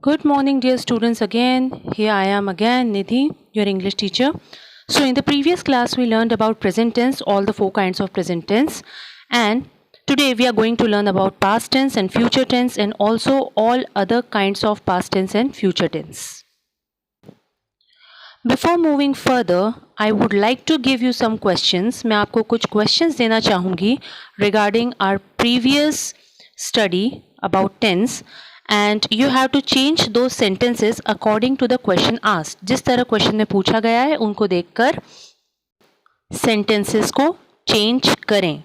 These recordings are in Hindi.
Good morning, dear students. Again, here I am again, Nidhi, your English teacher. So, in the previous class, we learned about present tense, all the four kinds of present tense, and today we are going to learn about past tense and future tense, and also all other kinds of past tense and future tense. Before moving further, I would like to give you some questions. मैं आपको कुछ questions देना चाहूँगी regarding our previous study about tense. And you have to change those sentences according to the question asked. जिस तरह क्वेश्चन में पूछा गया है उनको देखकर sentences को change करें.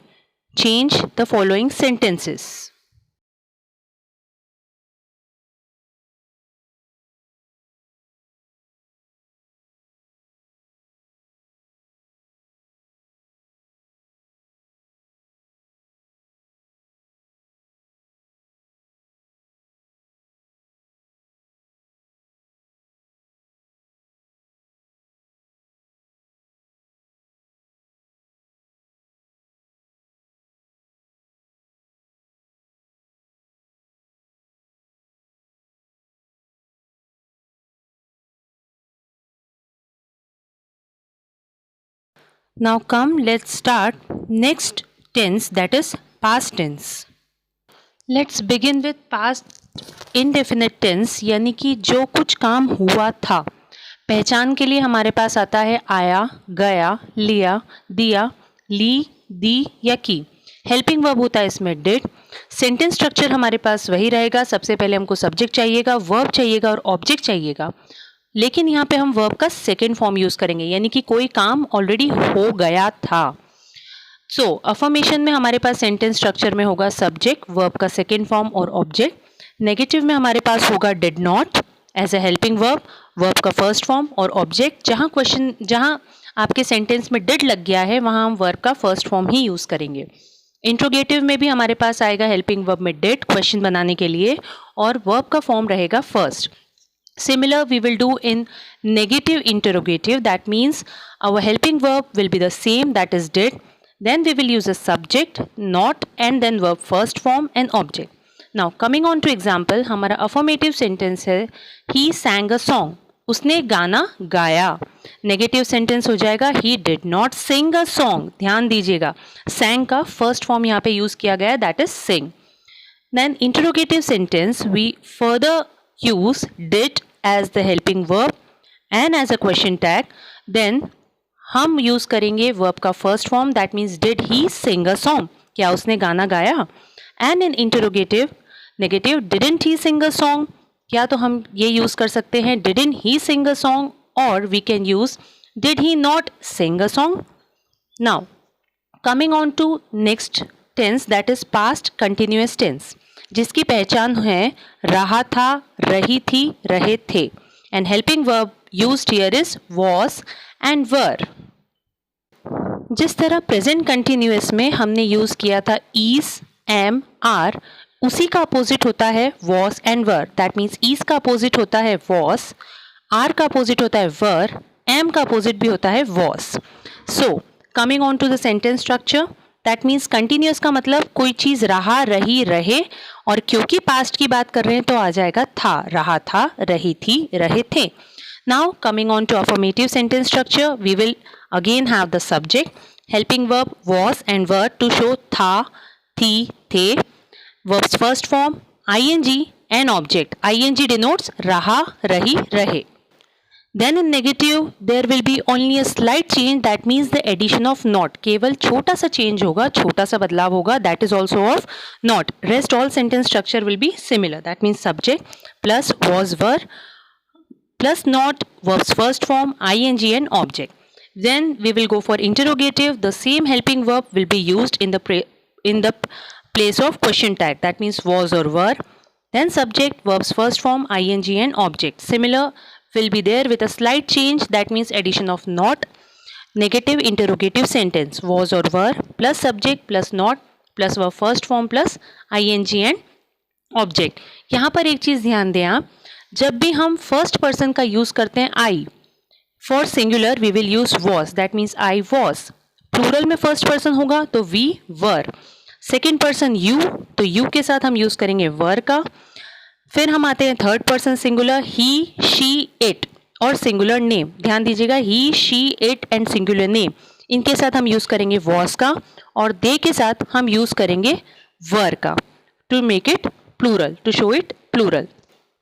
Change the following sentences. Now come, let's start next tense, that is past tense. Let's begin with past indefinite tense, यानी कि जो कुछ काम हुआ था. पहचान के लिए हमारे पास आता है आया, गया, लिया, दिया, ली, दी या की. हेल्पिंग वर्ब होता है इसमें डिड. सेंटेंस स्ट्रक्चर हमारे पास वही रहेगा. सबसे पहले हमको सब्जेक्ट चाहिएगा, वर्ब चाहिएगा और ऑब्जेक्ट चाहिएगा. लेकिन यहाँ पे हम वर्ब का सेकेंड फॉर्म यूज करेंगे, यानी कि कोई काम ऑलरेडी हो गया था. सो अफर्मेशन में हमारे पास सेंटेंस स्ट्रक्चर में होगा सब्जेक्ट, वर्ब का सेकेंड फॉर्म और ऑब्जेक्ट. नेगेटिव में हमारे पास होगा did not as a helping verb, verb का फर्स्ट फॉर्म और ऑब्जेक्ट. जहाँ आपके सेंटेंस में डिड लग गया है वहाँ हम वर्ब का फर्स्ट फॉर्म ही यूज करेंगे. इंट्रोगेटिव में भी हमारे पास आएगा हेल्पिंग वर्ब में डिड क्वेश्चन बनाने के लिए और वर्ब का फॉर्म रहेगा first. Similar we will do in negative interrogative. That means our helping verb will be the same, that is did. Then we will use a subject, not, and then verb first form and object. Now coming on to example, हमारा affirmative sentence है he sang a song. उसने गाना गाया. Negative sentence हो जाएगा he did not sing a song. ध्यान दीजिएगा sang का first form यहाँ पे use किया गया है, that is sing. Then interrogative sentence we further use did as the helping verb and as a question tag. Then हम यूज करेंगे verb का first form, that means did he sing a song. क्या उसने गाना गाया. And in interrogative negative didn't he sing a song. क्या तो हम ये यूज कर सकते हैं didn't he sing a song or we can use did he not sing a song. Now coming on to next tense, that is past continuous tense, जिसकी पहचान है रहा था, रही थी, रहे थे. And helping verb used here is was and were. जिस तरह प्रेजेंट कंटिन्यूअस में हमने यूज किया था इज, एम, आर, उसी का अपोजिट होता है was and were. That means is का अपोजिट होता है वॉज, आर का अपोजिट होता है वर, एम का अपोजिट भी होता है was. So coming on to the sentence structure, that means continuous का मतलब कोई चीज़ रहा, रही, रहे, और क्योंकि पास्ट की बात कर रहे हैं तो आ जाएगा था, रहा था, रही थी, रहे थे. Now coming on to affirmative sentence structure, we will again have the subject, helping verb was and were to show था, थी, थे, verbs first form ING and object. ING denotes रहा, रही, रहे. Then in negative there will be only a slight change, that means the addition of not. केवल छोटा सा change होगा, छोटा सा बदलाव होगा, that is also of not. Rest all sentence structure will be similar. That means subject plus was were plus not, verbs first form ing and object. Then we will go for interrogative. The same helping verb will be used in the place of question tag. That means was or were. Then subject, verbs first form ing and object. Similar will be there with a slight change, that means addition of not. Negative interrogative sentence was or were plus subject plus not plus verb first form plus ing and object. यहाँ पर एक चीज़ ध्यान दें आप, जब भी हम फर्स्ट पर्सन का यूज़ करते हैं I, for singular we will use was, that means I was. Plural में फर्स्ट पर्सन होगा तो we were. Second person you, तो यू के साथ हम यूज़ करेंगे वर का. फिर हम आते हैं third person singular, he, she, it और सिंगुलर नेम। ध्यान दीजिएगा, he, she, it and singular name, इनके साथ हम यूज़ करेंगे वॉज का, और दे के साथ हम यूज़ करेंगे वर का, to make it plural, to show it plural.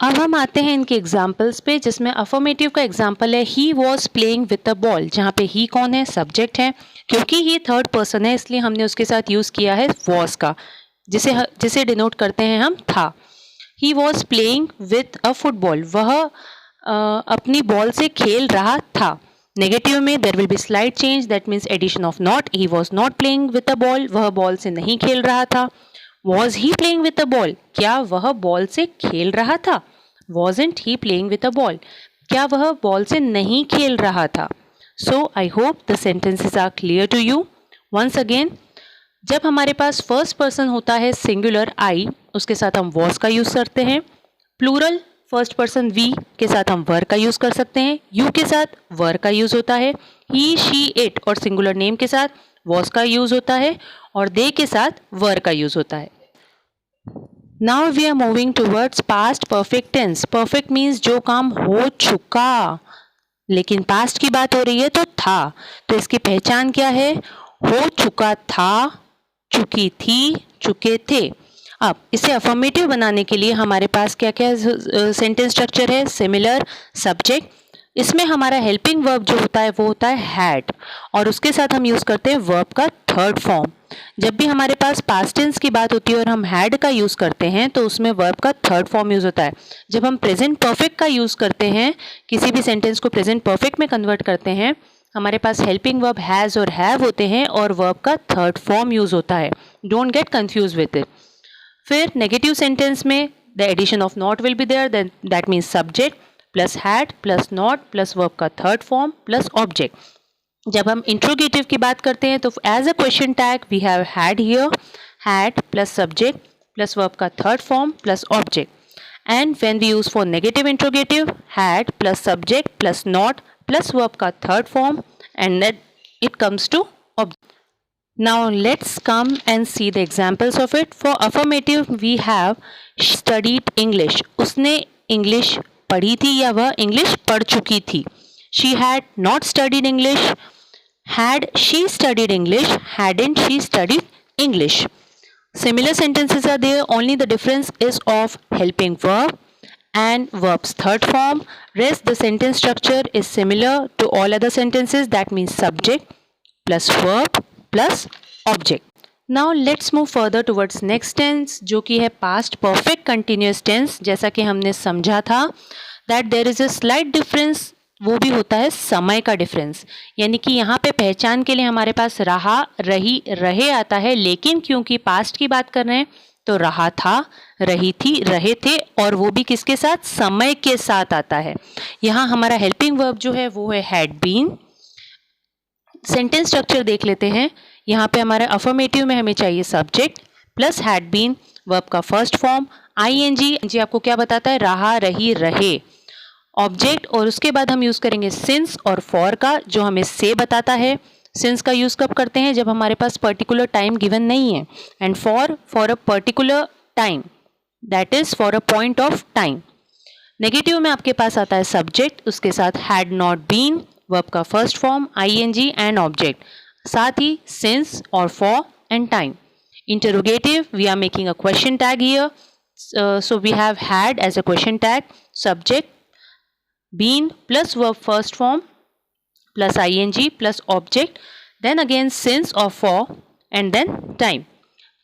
अब हम आते हैं इनके एग्जाम्पल्स पे, जिसमें अफर्मेटिव का एग्जाम्पल है ही was playing with a ball, जहाँ पे ही कौन है, सब्जेक्ट है। क्योंकि ये थर्ड पर्सन है इसलिए हमने उसके साथ यूज़ किया है वॉज का, जिसे डिनोट करते हैं हम था। He was playing with a football, वह अपनी बॉल से खेल रहा था। नेगेटिव में there will be slight change, that means addition of not, he was not playing with a ball, वह बॉल से नहीं खेल रहा था। Was he playing with a ball, क्या वह बॉल से खेल रहा था। Wasn't he playing with a ball, क्या वह बॉल से नहीं खेल रहा था। सो I hope the sentences are clear to you. Once again, जब हमारे पास फर्स्ट पर्सन होता है सिंगुलर आई, उसके साथ हम वॉज का यूज़ करते हैं। प्लूरल फर्स्ट पर्सन वी के साथ हम वर का यूज़ कर सकते हैं। यू के साथ वर का यूज़ होता है। ही, शी, इट और सिंगुलर नेम के साथ वॉज का यूज़ होता है, और दे के साथ वर का यूज़ होता है। Now we are moving towards past perfect tense. Perfect means जो काम हो चुका, लेकिन पास्ट की बात हो रही है तो था, तो इसकी पहचान क्या है, हो चुका था, चुकी थी, चुके थे। अब इसे अफर्मेटिव बनाने के लिए हमारे पास क्या क्या सेंटेंस स्ट्रक्चर है, सिमिलर, सब्जेक्ट, इसमें हमारा हेल्पिंग वर्ब जो होता है वो होता है हैड, और उसके साथ हम यूज़ करते हैं वर्ब का थर्ड फॉर्म। जब भी हमारे पास पास्ट टेंस की बात होती है और हम हैड का यूज़ करते हैं तो उसमें वर्ब का थर्ड फॉर्म यूज़ होता है। जब हम प्रेजेंट परफेक्ट का यूज़ करते हैं, किसी भी सेंटेंस को प्रेजेंट परफेक्ट में कन्वर्ट करते हैं, हमारे पास हेल्पिंग वर्ब हैज़ और हैव होते हैं और वर्ब का थर्ड फॉर्म यूज़ होता है। Don't get confuse with it. फिर नेगेटिव सेंटेंस में the addition of not will be there, that means subject plus had plus not plus verb का थर्ड फॉर्म प्लस ऑब्जेक्ट। जब हम इंट्रोगेटिव की बात करते हैं तो as a question tag we have had here, had plus subject plus verb का third form plus object. And when we use for negative interrogative, had plus subject plus not plus verb का third form, and then it comes to object. Now let's come and see the examples of it. For affirmative we have studied English. उसने इंग्लिश पढ़ी थी या वह इंग्लिश पढ़ चुकी थी। She had not studied English. Had she studied English? Hadn't she studied English? Similar sentences are there, only the difference is of helping verb and verb's third form. Rest the sentence structure is similar to all other sentences, that means subject plus verb plus object. Now let's move further towards next tense, जो कि है past perfect continuous tense। जैसा कि हमने समझा था that there is a slight difference, वो भी होता है समय का डिफरेंस। यानी कि यहाँ पे पहचान के लिए हमारे पास रहा, रही, रहे आता है, लेकिन क्योंकि पास्ट की बात कर रहे हैं तो रहा था, रही थी, रहे थे, और वो भी किसके साथ, समय के साथ आता है। यहाँ हमारा हेल्पिंग वर्ब जो है वो है हैड बीन। सेंटेंस स्ट्रक्चर देख लेते हैं। यहाँ पे हमारे अफर्मेटिव में हमें चाहिए subject plus had been, verb का फर्स्ट फॉर्म आईएनजी आपको क्या बताता है, रहा, रही, रहे, ऑब्जेक्ट, और उसके बाद हम यूज़ करेंगे सिंस और फॉर का, जो हमें से बताता है। सिंस का यूज़ कब करते हैं, जब हमारे पास पर्टिकुलर टाइम गिवन नहीं है, and for a particular time, that is for a point of time. Negative में आपके पास आता है सब्जेक्ट, उसके साथ हैड नॉट बीन, वर्ब का first form ING and object, साथ ही सिंस और for and time. Interrogative we are making a question tag here, so we have had as a question tag, subject been plus verb first form plus ing plus object, then again since or for, and then time.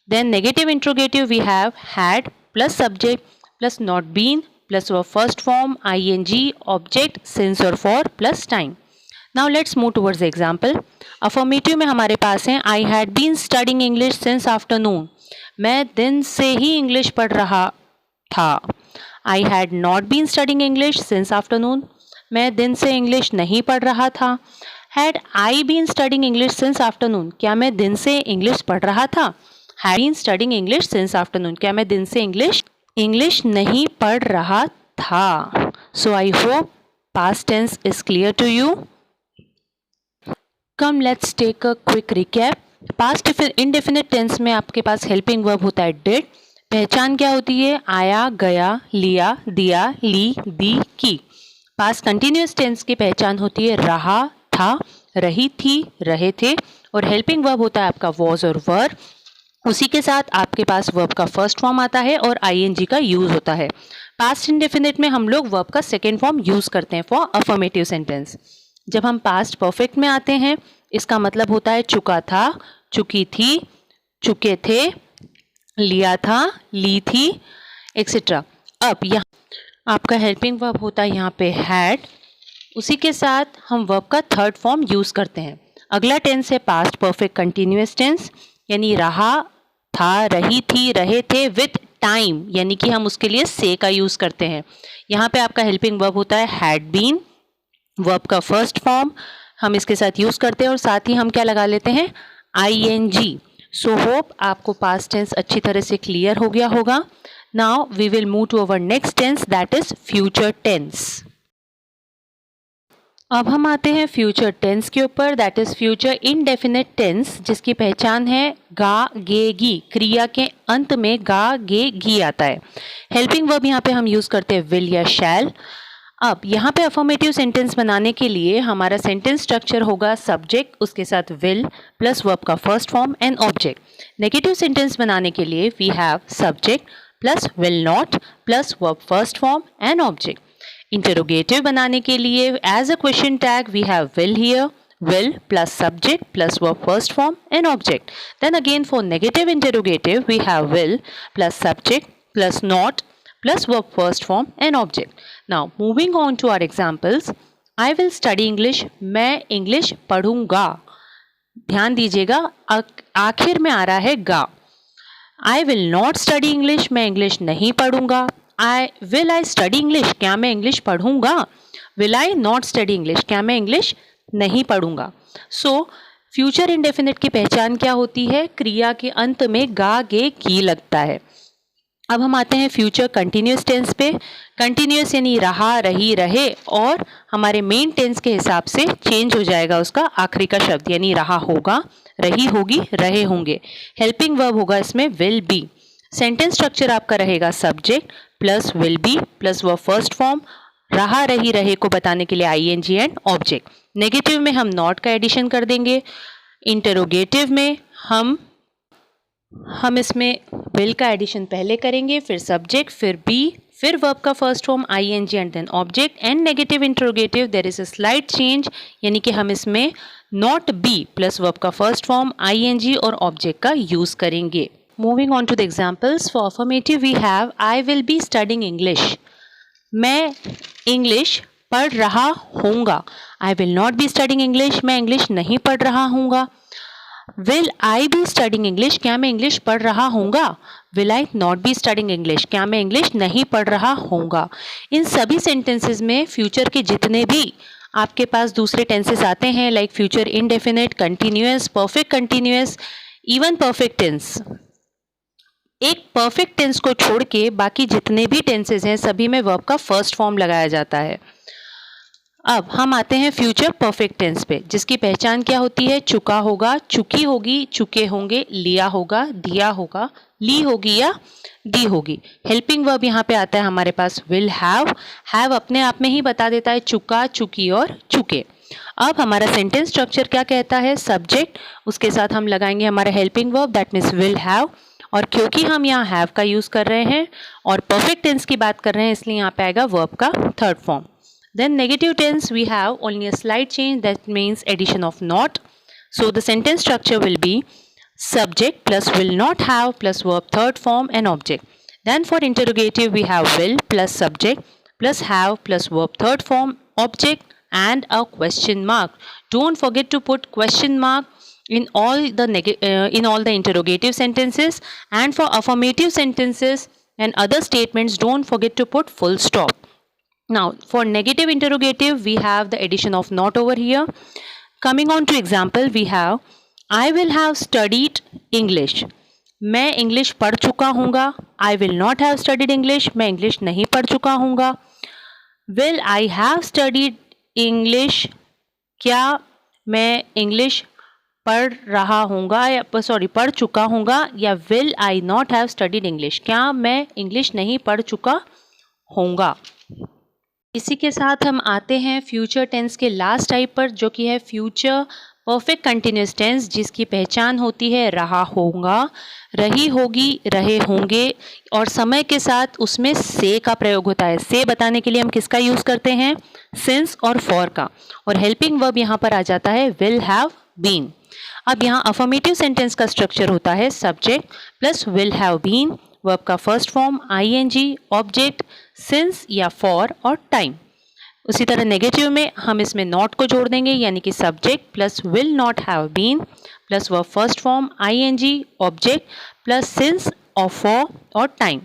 Then negative interrogative we have had plus subject plus not been plus verb first form ing object since or for plus time. Now let's move towards the example. Affirmative में हमारे पास है I had been studying English since afternoon. मैं दिन से ही इंग्लिश पढ़ रहा था। I had not been studying English since afternoon. मैं दिन से इंग्लिश नहीं पढ़ रहा था। Had I been studying English since afternoon? क्या मैं दिन से इंग्लिश पढ़ रहा था? Had been studying English since afternoon? क्या मैं दिन से इंग्लिश नहीं पढ़ रहा था? So I hope past tense is clear to you. Come let's take a quick recap. Past indefinite tense में आपके पास हेल्पिंग वर्ब होता है डिड, पहचान क्या होती है? आया, गया, लिया, दिया, ली, दी, की। पास्ट कंटिन्यूअस टेंस की पहचान होती है रहा, था, रही थी, रहे थे, और हेल्पिंग वर्ब होता है आपका वॉज और वर। उसी के साथ आपके पास वर्ब का फर्स्ट फॉर्म आता है और आईएनजी का यूज होता है। पास्ट इंडेफिनिट में हम लोग वर्ब का सेकेंड फॉर्म यूज करते हैं फॉर अफर्मेटिव सेंटेंस। जब हम पास्ट परफेक्ट में आते हैं, इसका मतलब होता है चुका था, चुकी थी, चुके थे, लिया था, ली थी, एक्सेट्रा। अब यहाँ आपका हेल्पिंग वर्ब होता है यहाँ पे हैड। उसी के साथ हम वर्ब का थर्ड फॉर्म यूज करते हैं। अगला टेंस है पास्ट परफेक्ट कंटिन्यूअस टेंस, यानी रहा था, रही थी, रहे थे विथ टाइम, यानी कि हम उसके लिए से का यूज करते हैं। यहाँ पे आपका हेल्पिंग वर्ब होता है हैड बीन, वर्ब का फर्स्ट फॉर्म हम इसके साथ यूज करते हैं और साथ ही हम क्या लगा लेते हैं? आईएनजी। सो होप आपको पास्ट टेंस अच्छी तरह से क्लियर हो गया होगा। Now we will move to our next tense, that is future tense. अब हम आते हैं फ्यूचर टेंस के ऊपर, that is future indefinite tense, जिसकी पहचान है गा, गे, गी। क्रिया के अंत में गा, गे, गी आता है। हेल्पिंग वर्ब यहाँ पे हम यूज करते हैं विल या शैल। अब यहाँ पे अफर्मेटिव सेंटेंस बनाने के लिए हमारा सेंटेंस स्ट्रक्चर होगा सब्जेक्ट, उसके साथ विल प्लस वर्ब का first form and object. Negative sentence बनाने के लिए we have subject plus will not plus verb first form and object. Interrogative बनाने के लिए as a question tag we have will here, will plus subject plus verb first form and object. Then again for negative interrogative we have will plus subject plus not plus verb first form and object. Now moving on to our examples. I will study English. मैं English पढ़ूंगा. ध्यान दीजिएगा आखिर में आ रहा है गा. I will not study English. मैं English नहीं पढ़ूंगा. Will I study English? क्या मैं English पढ़ूंगा? Will I not study English? क्या मैं English नहीं पढ़ूंगा. सो फ्यूचर इंडेफिनिट की पहचान क्या होती है? क्रिया के अंत में गा, गे, की लगता है. अब हम आते हैं फ्यूचर कंटिन्यूस टेंस पे. कंटिन्यूस यानी रहा, रही, रहे और हमारे मेन टेंस के हिसाब से चेंज हो जाएगा उसका आखिरी का शब्द, यानी रहा होगा, रही होगी, रहे होंगे. हेल्पिंग वर्ब होगा इसमें विल बी. सेंटेंस स्ट्रक्चर आपका रहेगा subject plus will be plus verb first form, रहा, रही, रहे को बताने के लिए आईएनजी एंड ऑब्जेक्ट. नेगेटिव में हम नॉट का एडिशन कर देंगे. इंटरोगेटिव में हम इसमें विल का एडिशन पहले करेंगे, फिर सब्जेक्ट, फिर बी, फिर वर्ब का first form ING and then object. And negative interrogative there is a slight change, यानी कि हम इसमें नॉट बी प्लस वर्ब का फर्स्ट फॉर्म आईएनजी और ऑब्जेक्ट का यूज करेंगे. Moving on to the examples. For affirmative we have I will be studying English. मैं इंग्लिश पढ़ रहा हूँगा. I will not be studying English. मैं इंग्लिश नहीं पढ़ रहा हूँगा. Will I be studying English. क्या मैं इंग्लिश पढ़ रहा हूँगा? Will I not be studying English. क्या मैं इंग्लिश नहीं पढ़ रहा हूँगा. इन सभी सेंटेंसेस में फ्यूचर के जितने भी आपके पास दूसरे टेंसेस आते हैं, like future indefinite, continuous, perfect continuous, even perfect tense, एक परफेक्ट टेंस को छोड़ के बाकी जितने भी टेंसेस हैं सभी में वर्ब का फर्स्ट फॉर्म लगाया जाता है. अब हम आते हैं फ्यूचर परफेक्ट टेंस पे, जिसकी पहचान क्या होती है? चुका होगा, चुकी होगी, चुके होंगे, लिया होगा, दिया होगा, ली होगी या दी होगी. हेल्पिंग वर्ब यहाँ पे आता है हमारे पास विल हैव. हैव अपने आप में ही बता देता है चुका, चुकी और चुके. अब हमारा सेंटेंस स्ट्रक्चर क्या कहता है? सब्जेक्ट, उसके साथ हम लगाएंगे हमारा helping verb that means will have. और क्योंकि हम यहाँ हैव का यूज कर रहे हैं और परफेक्ट टेंस की बात कर रहे हैं, इसलिए यहाँ पे आएगा वर्ब का third form. Then negative tense we have only a slight change, that means addition of not. So the sentence structure will be subject plus will not have plus verb third form and object. Then for interrogative we have will plus subject plus have plus verb third form, object and a question mark. Don't forget to put question mark in all the interrogative sentences, and for affirmative sentences and other statements don't forget to put full stop. Now for negative interrogative we have the addition of not over here. Coming on to example we have I will have studied English. मैं English पढ़ चुका हूँगा. I will not have studied English. मैं English नहीं पढ़ चुका हूँगा. Will I have studied English? क्या मैं English पढ़ रहा होगा या पढ़ चुका होगा, या will I not have studied English, क्या मैं इंग्लिश नहीं पढ़ चुका होऊंगा। इसी के साथ हम आते हैं फ्यूचर टेंस के लास्ट टाइप पर, जो कि है फ्यूचर परफेक्ट कंटिन्यूस टेंस, जिसकी पहचान होती है रहा होगा, रही होगी, रहे होंगे, और समय के साथ उसमें से का प्रयोग होता है। से बताने के लिए हम किसका यूज़ करते हैं, सिंस और फॉर का, और हेल्पिंग वर्ब यहाँ पर आ जाता है विल हैव बीन। अब यहाँ अफर्मेटिव सेंटेंस का स्ट्रक्चर होता है subject plus will have been, verb का first form ING, object, since या फॉर और टाइम। उसी तरह नेगेटिव में हम इसमें नॉट को जोड़ देंगे, यानी कि subject plus will not have been plus verb first form ING, object plus since और फॉर और टाइम।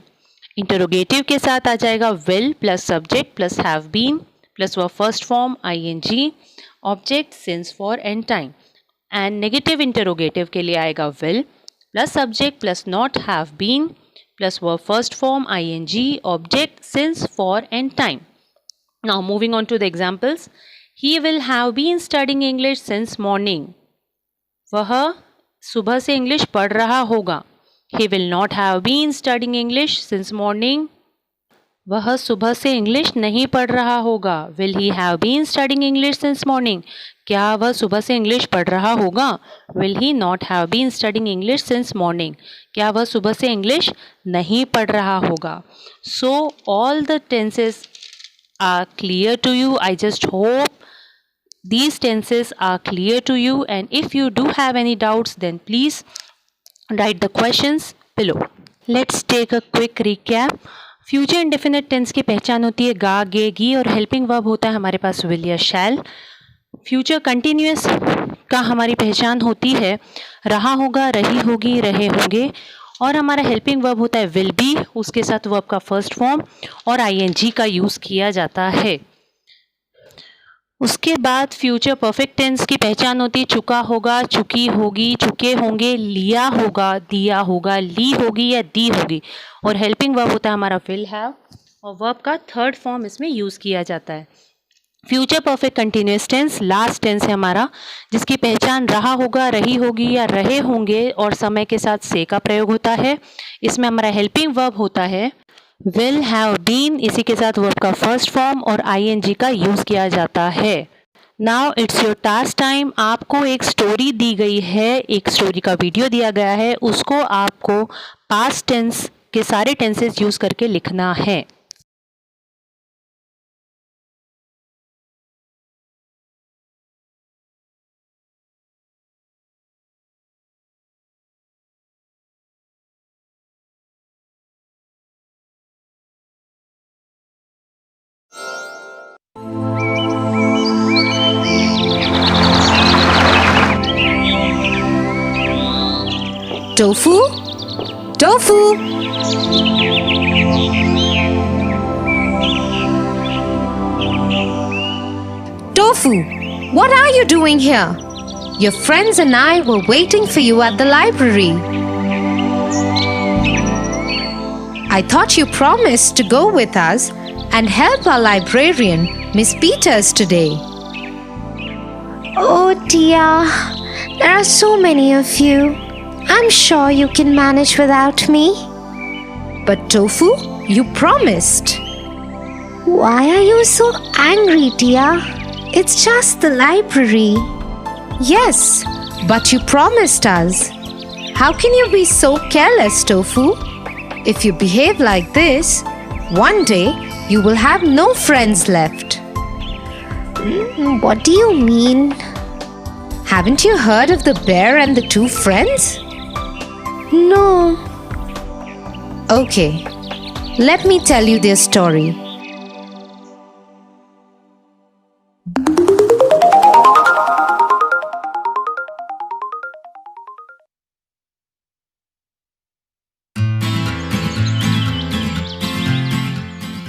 इंटरोगेटिव के साथ आ जाएगा will plus subject plus have been plus verb first form ING, object, since, for and time. And negative interrogative के लिए आएगा will plus subject plus not have been plus verb first form ing, object, since, for and time. Now moving on to the examples. He will have been studying English since morning. वह सुबह से इंग्लिश पढ़ रहा होगा. He will not have been studying English since morning. वह सुबह से इंग्लिश नहीं पढ़ रहा होगा. Will he have been studying English since morning? क्या वह सुबह से इंग्लिश पढ़ रहा होगा. Will he not have been studying English since morning? क्या वह सुबह से इंग्लिश नहीं पढ़ रहा होगा. So all the tenses are clear to you. I just hope these tenses are clear to you, and if you do have any doubts, then please write the questions below. Let's take a quick recap. Future indefinite tense की पहचान होती है गा, गे, गी, और हेल्पिंग वर्ब होता है हमारे पास विल या शैल. फ्यूचर कंटिन्यूअस का हमारी पहचान होती है रहा होगा, रही होगी, रहे होंगे, और हमारा हेल्पिंग वर्ब होता है विल बी, उसके साथ वर्ब का फर्स्ट फॉर्म और आईएनजी का यूज़ किया जाता है. उसके बाद फ्यूचर परफेक्ट टेंस की पहचान होती है चुका होगा, चुकी होगी, चुके होंगे, लिया होगा, दिया होगा, ली होगी या दी होगी, और हेल्पिंग वर्ब होता है हमारा विल हैव, और वर्ब का थर्ड फॉर्म इसमें यूज़ किया जाता है. Future perfect continuous tense last tense है हमारा, जिसकी पहचान रहा होगा, रही होगी या रहे होंगे, और समय के साथ से का प्रयोग होता है. इसमें हमारा हेल्पिंग वर्ब होता है विल हैव बीन, इसी के साथ वर्ब का फर्स्ट फॉर्म और आईएनजी का यूज़ किया जाता है. Now it's your task time. आपको एक स्टोरी दी गई है, एक स्टोरी का वीडियो दिया गया है, उसको आपको पास्ट टेंस के सारे टेंसेस यूज़ करके लिखना है. Tofu? Tofu! Tofu, what are you doing here? Your friends and I were waiting for you at the library. I thought you promised to go with us and help our librarian, Miss Peters, today. Oh dear, there are so many of you. I'm sure you can manage without me. But Tofu, you promised. Why are you so angry, dear? It's just the library. Yes, but you promised us. How can you be so careless, Tofu? If you behave like this, one day you will have no friends left. What do you mean? Haven't you heard of the bear and the two friends? No. Okay, let me tell you their story.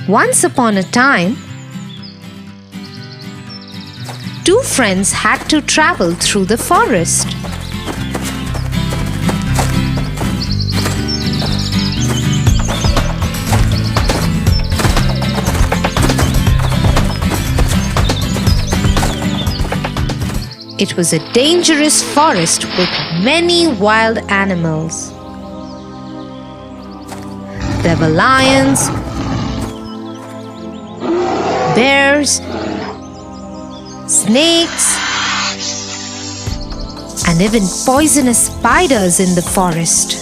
Once upon a time, two friends had to travel through the forest. It was a dangerous forest with many wild animals. There were lions, bears, snakes, and even poisonous spiders in the forest.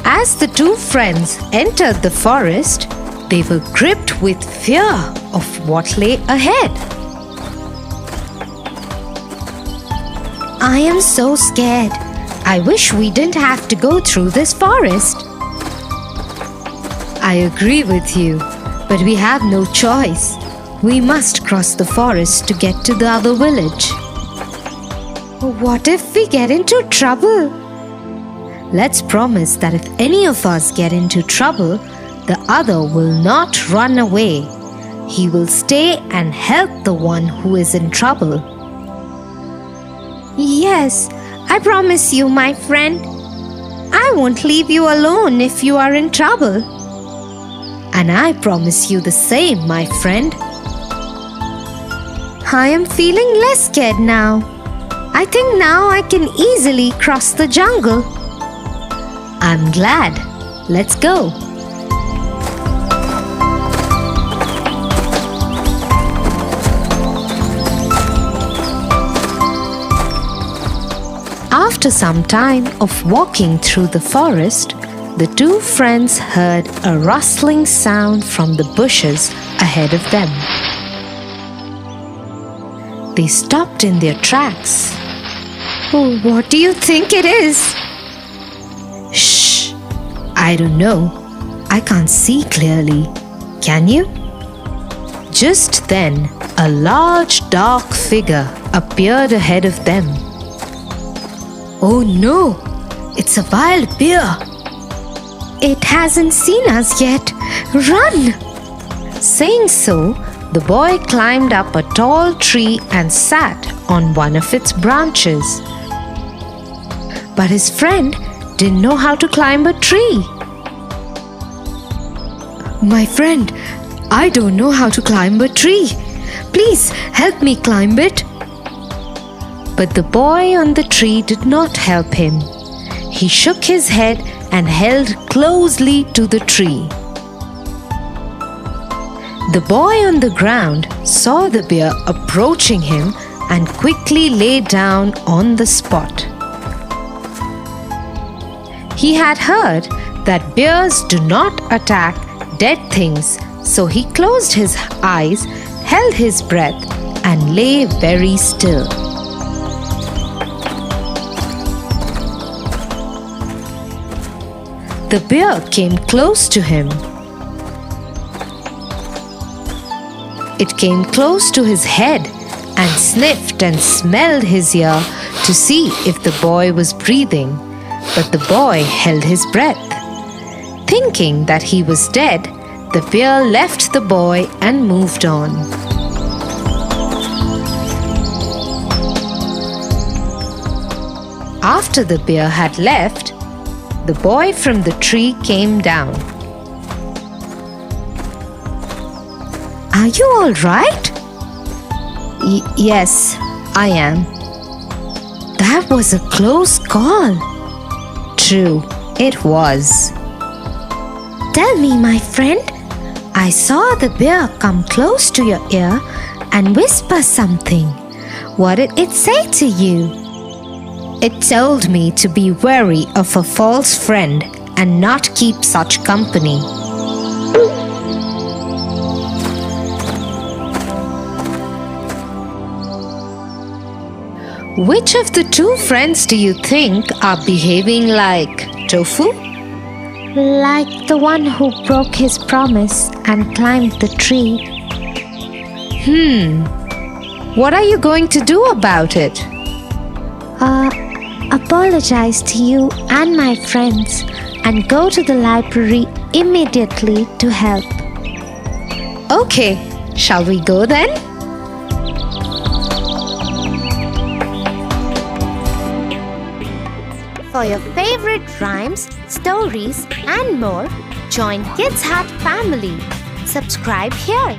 As the two friends entered the forest, they were gripped with fear of what lay ahead. I am so scared. I wish we didn't have to go through this forest. I agree with you, but we have no choice. We must cross the forest to get to the other village. What if we get into trouble? Let's promise that if any of us get into trouble, the other will not run away. He will stay and help the one who is in trouble. Yes, I promise you, my friend. I won't leave you alone if you are in trouble. And I promise you the same, my friend. I am feeling less scared now. I think now I can easily cross the jungle. I'm glad. Let's go. After some time of walking through the forest, the two friends heard a rustling sound from the bushes ahead of them. They stopped in their tracks. Oh, what do you think it is? Shh! I don't know. I can't see clearly. Can you? Just then, a large dark figure appeared ahead of them. Oh no! It's a wild bear! It hasn't seen us yet. Run! Saying so, the boy climbed up a tall tree and sat on one of its branches. But his friend didn't know how to climb a tree. My friend, I don't know how to climb a tree. Please help me climb it. But the boy on the tree did not help him. He shook his head and held closely to the tree. The boy on the ground saw the bear approaching him and quickly lay down on the spot. He had heard that bears do not attack dead things, so he closed his eyes, held his breath, and lay very still. The bear came close to him. It came close to his head and sniffed and smelled his ear to see if the boy was breathing, but the boy held his breath. Thinking that he was dead, the bear left the boy and moved on. After the bear had left, the boy from the tree came down. Are you all right? Yes, I am. That was a close call. True, it was. Tell me, my friend. I saw the bear come close to your ear and whisper something. What did it say to you? It told me to be wary of a false friend and not keep such company. Which of the two friends do you think are behaving like Tofu? Like the one who broke his promise and climbed the tree. What are you going to do about it? Apologize to you and my friends and go to the library immediately to help. Okay, shall we go then? For your favorite rhymes, stories, and more, join Kids Hut family. Subscribe here.